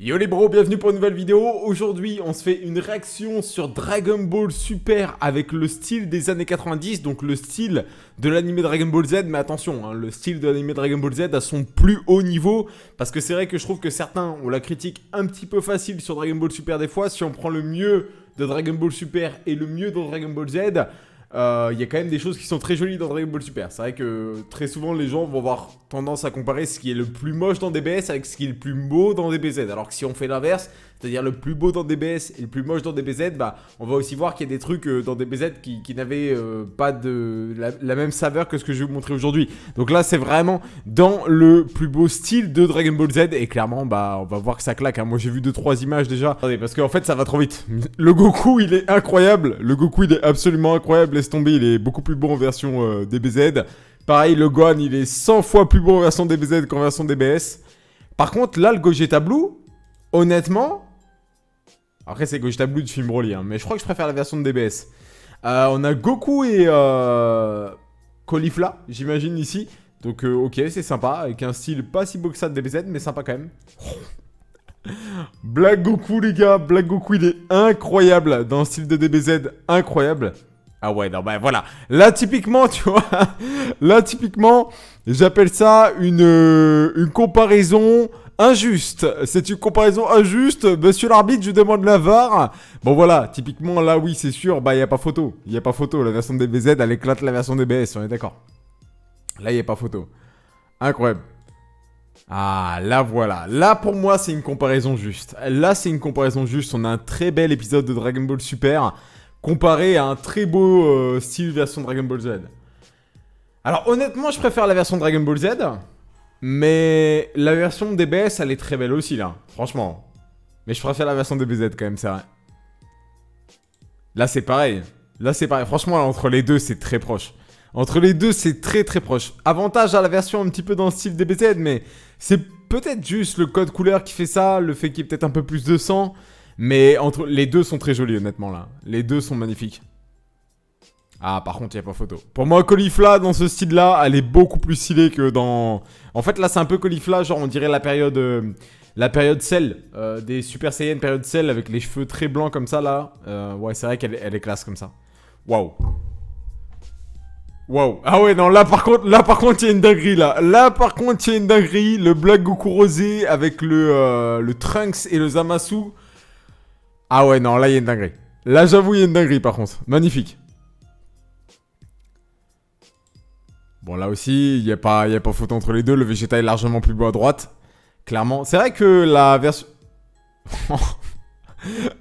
Yo les bros, bienvenue pour une nouvelle vidéo. Aujourd'hui, on se fait une réaction sur Dragon Ball Super avec le style des années 90, donc le style de l'anime Dragon Ball Z. Mais attention, hein, le style de l'anime Dragon Ball Z à son plus haut niveau, parce que c'est vrai que je trouve que certains ont la critique un petit peu facile sur Dragon Ball Super des fois. Si on prend le mieux de Dragon Ball Super et le mieux dans Dragon Ball Z, il y a quand même des choses qui sont très jolies dans Dragon Ball Super. C'est vrai que très souvent les gens vont avoir tendance à comparer ce qui est le plus moche dans DBS avec ce qui est le plus beau dans DBZ. Alors que si on fait l'inverse, c'est-à-dire le plus beau dans DBS et le plus moche dans DBZ, bah on va aussi voir qu'il y a des trucs dans DBZ qui n'avaient pas de la même saveur que ce que je vais vous montrer aujourd'hui. Donc là c'est vraiment dans le plus beau style de Dragon Ball Z et clairement bah on va voir que ça claque, hein. Moi j'ai vu 2-3 images déjà. Attendez, parce qu'en fait ça va trop vite. Le Goku il est incroyable, le Goku il est absolument incroyable, laisse tomber, il est beaucoup plus beau en version DBZ. Pareil, le Gohan, il est 100 fois plus beau en version DBZ qu'en version DBS. Par contre, là, le Gogeta Blue, honnêtement... Après, c'est Gogeta Blue du film Broly, hein, mais je crois que je préfère la version de DBS. On a Goku et Caulifla, j'imagine, ici. Donc, ok, c'est sympa, avec un style pas si beau que ça de DBZ, mais sympa quand même. Black Goku, les gars, Black Goku, il est incroyable dans le style de DBZ, incroyable. Ah ouais, non, bah voilà. Là, typiquement, tu vois, là, typiquement, j'appelle ça une comparaison injuste. C'est une comparaison injuste. Monsieur l'arbitre, je demande la VAR. Bon, voilà, typiquement, là, oui, c'est sûr, bah, il n'y a pas photo. Il n'y a pas photo. La version de DBZ, elle éclate la version DBS, on est d'accord. Là, il n'y a pas photo. Incroyable. Ah, là, voilà. Là, pour moi, c'est une comparaison juste. Là, c'est une comparaison juste. On a un très bel épisode de Dragon Ball Super comparé à un très beau style version Dragon Ball Z. Alors honnêtement, je préfère la version Dragon Ball Z, mais la version DBS, elle est très belle aussi là, franchement. Mais je préfère la version DBZ quand même, c'est vrai. Là c'est pareil. Là c'est pareil. Franchement, entre les deux, c'est très proche. Entre les deux, c'est très très proche. Avantage à la version un petit peu dans le style DBZ, mais c'est peut-être juste le code couleur qui fait ça, le fait qu'il y ait peut-être un peu plus de sang. Mais entre les deux sont très jolis honnêtement là. Les deux sont magnifiques. Ah par contre il n'y a pas photo. Pour moi Caulifla dans ce style là, elle est beaucoup plus stylée que dans... En fait là c'est un peu Caulifla, genre on dirait la période Cell. Des Super Saiyan période Cell avec les cheveux très blancs comme ça là. Ouais c'est vrai qu'elle est classe comme ça. Waouh. Waouh. Ah ouais non là par contre il y a une dinguerie là. Là par contre il y a une dinguerie. Le Black Goku rosé avec le Trunks et le Zamasu. Ah ouais, non, là, il y a une dinguerie. Là, j'avoue, il y a une dinguerie, par contre. Magnifique. Bon, là aussi, il n'y a pas photo entre les deux. Le Vegeta est largement plus beau à droite. Clairement. C'est vrai que la version...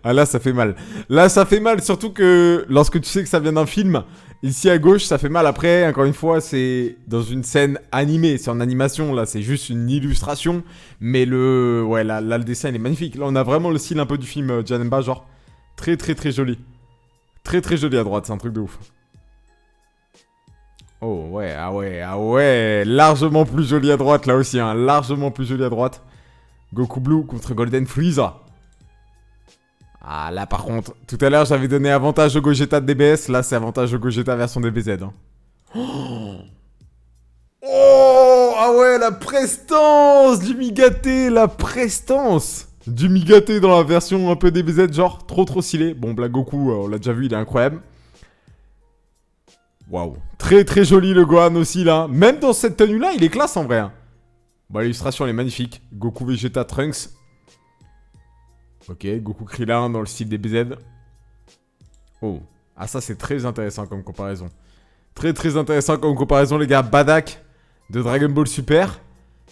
Ah, là, ça fait mal. Là, ça fait mal, surtout que lorsque tu sais que ça vient d'un film, ici à gauche, ça fait mal. Après, encore une fois, c'est dans une scène animée. C'est en animation, là, c'est juste une illustration. Mais ouais, là, le dessin, il est magnifique. Là, on a vraiment le style un peu du film Janemba, genre. Très, très, très joli. Très, très joli à droite, c'est un truc de ouf. Oh, ouais, ah ouais, ah ouais. Largement plus joli à droite, là aussi, hein. Largement plus joli à droite. Goku Blue contre Golden Frieza. Ah là par contre, tout à l'heure j'avais donné avantage au Gogeta de DBS, là c'est avantage au Gogeta version DBZ. Hein. Oh ah ouais, la prestance du Migaté, la prestance du Migaté dans la version un peu DBZ, genre trop stylé. Bon, Black Goku, on l'a déjà vu, il est incroyable. Waouh, très très joli le Gohan aussi là. Même dans cette tenue là, il est classe en vrai. Hein. Bon, l'illustration elle est magnifique. Goku Vegeta Trunks. Ok, Goku Krillin dans le style DBZ. Oh, ah ça c'est très intéressant comme comparaison. Très très intéressant comme comparaison les gars. Bardock de Dragon Ball Super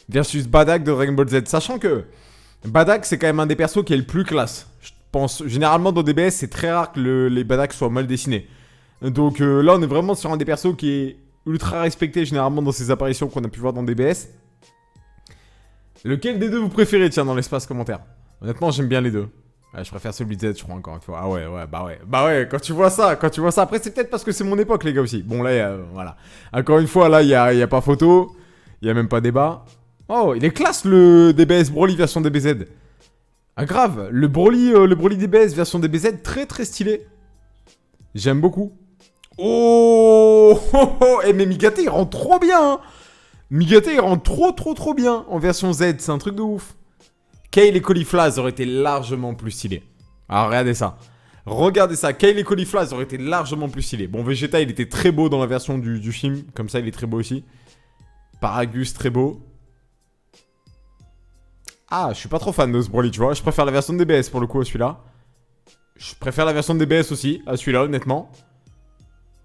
versus Bardock de Dragon Ball Z. Sachant que Bardock c'est quand même un des persos qui est le plus classe. Je pense, généralement dans DBS c'est très rare que les Bardock soient mal dessinés. Donc là on est vraiment sur un des persos qui est ultra respecté généralement dans ses apparitions qu'on a pu voir dans DBS. Lequel des deux vous préférez, tiens, dans l'espace commentaire? Honnêtement, j'aime bien les deux. Ouais, je préfère celui de Z, je crois, encore une fois. Ah ouais, ouais, bah ouais. Bah ouais, quand tu vois ça. Après, c'est peut-être parce que c'est mon époque, les gars, aussi. Bon, là, voilà. Encore une fois, là, il y a pas photo. Il y a même pas débat. Oh, il est classe, le DBS Broly version DBZ. Ah, grave. Le Broly DBS version DBZ, très, très stylé. J'aime beaucoup. Oh, oh, oh. Eh, mais Migaté, il rend trop bien, hein. Migaté, il rend trop bien en version Z. C'est un truc de ouf. Kale et Caulifla auraient été largement plus stylés. Alors regardez ça. Regardez ça, Kale et Caulifla auraient été largement plus stylés. Bon, Vegeta, il était très beau dans la version du film. Comme ça, il est très beau aussi. Paragus, très beau. Ah, je suis pas trop fan de ce Broly, tu vois. Je préfère la version de DBS pour le coup à celui-là. Je préfère la version de DBS aussi à celui-là, honnêtement.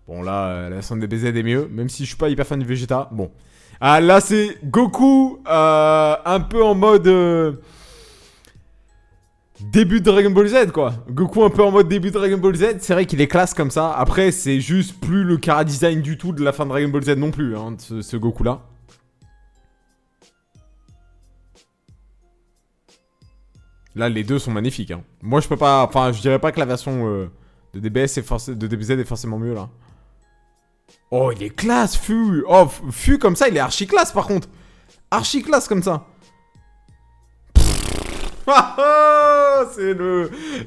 Bon, là, la version de DBZ est mieux. Même si je suis pas hyper fan du Vegeta. Bon. Ah, là, c'est Goku un peu en mode... début de Dragon Ball Z, quoi. Goku un peu en mode début de Dragon Ball Z. C'est vrai qu'il est classe comme ça. Après, c'est juste plus le chara design du tout de la fin de Dragon Ball Z non plus, hein, ce Goku-là. Là, les deux sont magnifiques. Hein. Moi, je peux pas... Enfin, je dirais pas que la version de DBS de DBZ est forcément mieux, là. Oh, il est classe, Fu. Oh, Fu comme ça, il est archi classe, par contre. Archi classe comme ça. C'est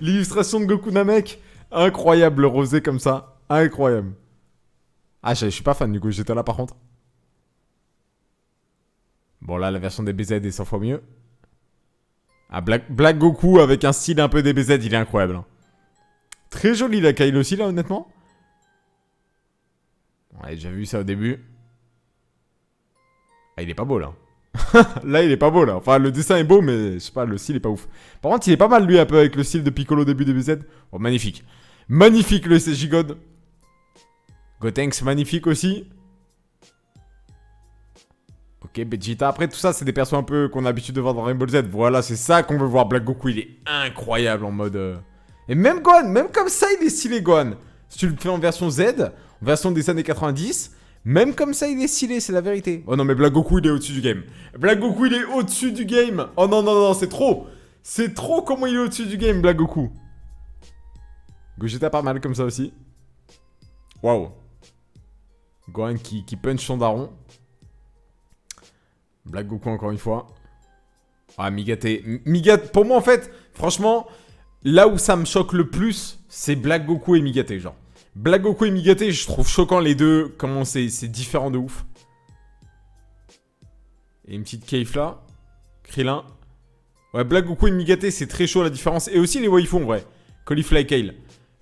l'illustration de Goku Namek. Incroyable, le rosé comme ça. Incroyable. Ah, je suis pas fan du coup, j'étais là par contre. Bon, là, la version DBZ est 100 fois mieux. Ah, Black Goku avec un style un peu DBZ, il est incroyable. Hein. Très joli la Kyle aussi, là, honnêtement. Ouais, j'ai déjà vu ça au début. Ah, il est pas beau, là. Là, il est pas beau, là. Enfin, le dessin est beau, mais je sais pas, le style est pas ouf. Par contre, il est pas mal, lui, un peu avec le style de Piccolo au début DBZ. Oh, magnifique. Magnifique, le SSJ God. Gotenks, magnifique aussi. Ok, Vegeta. Après, tout ça, c'est des persos un peu qu'on a l'habitude de voir dans Rainbow Z. Voilà, c'est ça qu'on veut voir. Black Goku, il est incroyable en mode... Et même Gohan, même comme ça, il est stylé, Gohan. Si tu le fais en version Z, en version des années 90... Même comme ça, il est stylé, c'est la vérité. Oh non, mais Black Goku, il est au-dessus du game. Black Goku, il est au-dessus du game. Oh non, non, non, c'est trop. C'est trop comment il est au-dessus du game, Black Goku. Gogeta pas mal comme ça aussi. Waouh. Gohan qui punch son daron. Black Goku encore une fois. Ah, Migate. Migate, pour moi, en fait, franchement, là où ça me choque le plus, c'est Black Goku et Migate, genre. Black Goku et Migate, je trouve choquant les deux, comment c'est différent de ouf. Et une petite cave là. Krillin. Ouais, Black Goku et Migate, c'est très chaud la différence. Et aussi les waifus en vrai. Caulifla et Kale.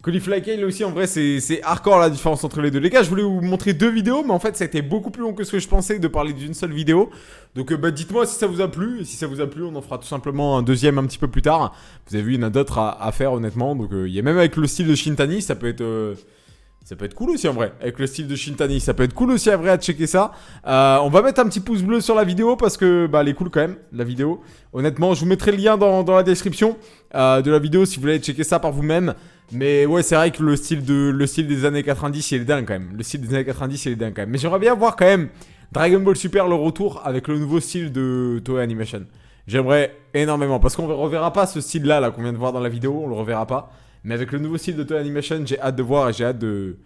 Caulifla et Kale aussi en vrai, c'est hardcore la différence entre les deux. Les gars, je voulais vous montrer deux vidéos, mais en fait ça a été beaucoup plus long que ce que je pensais de parler d'une seule vidéo. Donc bah, dites-moi si ça vous a plu. Et si ça vous a plu, on en fera tout simplement un deuxième un petit peu plus tard. Vous avez vu, il y en a d'autres à faire honnêtement. Donc il y a même avec le style de Shintani, ça peut être cool aussi en vrai, avec le style de Shintani, ça peut être cool aussi à vrai à checker ça. On va mettre un petit pouce bleu sur la vidéo parce que bah elle est cool quand même, la vidéo. Honnêtement, je vous mettrai le lien dans la description de la vidéo si vous voulez checker ça par vous-même. Mais ouais, c'est vrai que le style des années 90, il est dingue quand même. Le style des années 90, il est dingue quand même. Mais j'aimerais bien voir quand même Dragon Ball Super le retour avec le nouveau style de Toei Animation. J'aimerais énormément parce qu'on ne reverra pas ce style-là là, qu'on vient de voir dans la vidéo, on le reverra pas. Mais avec le nouveau style de Toei Animation, j'ai hâte de voir et j'ai hâte de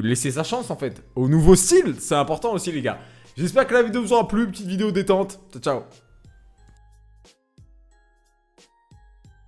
laisser sa chance en fait. Au nouveau style, c'est important aussi les gars. J'espère que la vidéo vous aura plu, petite vidéo détente. Ciao ciao.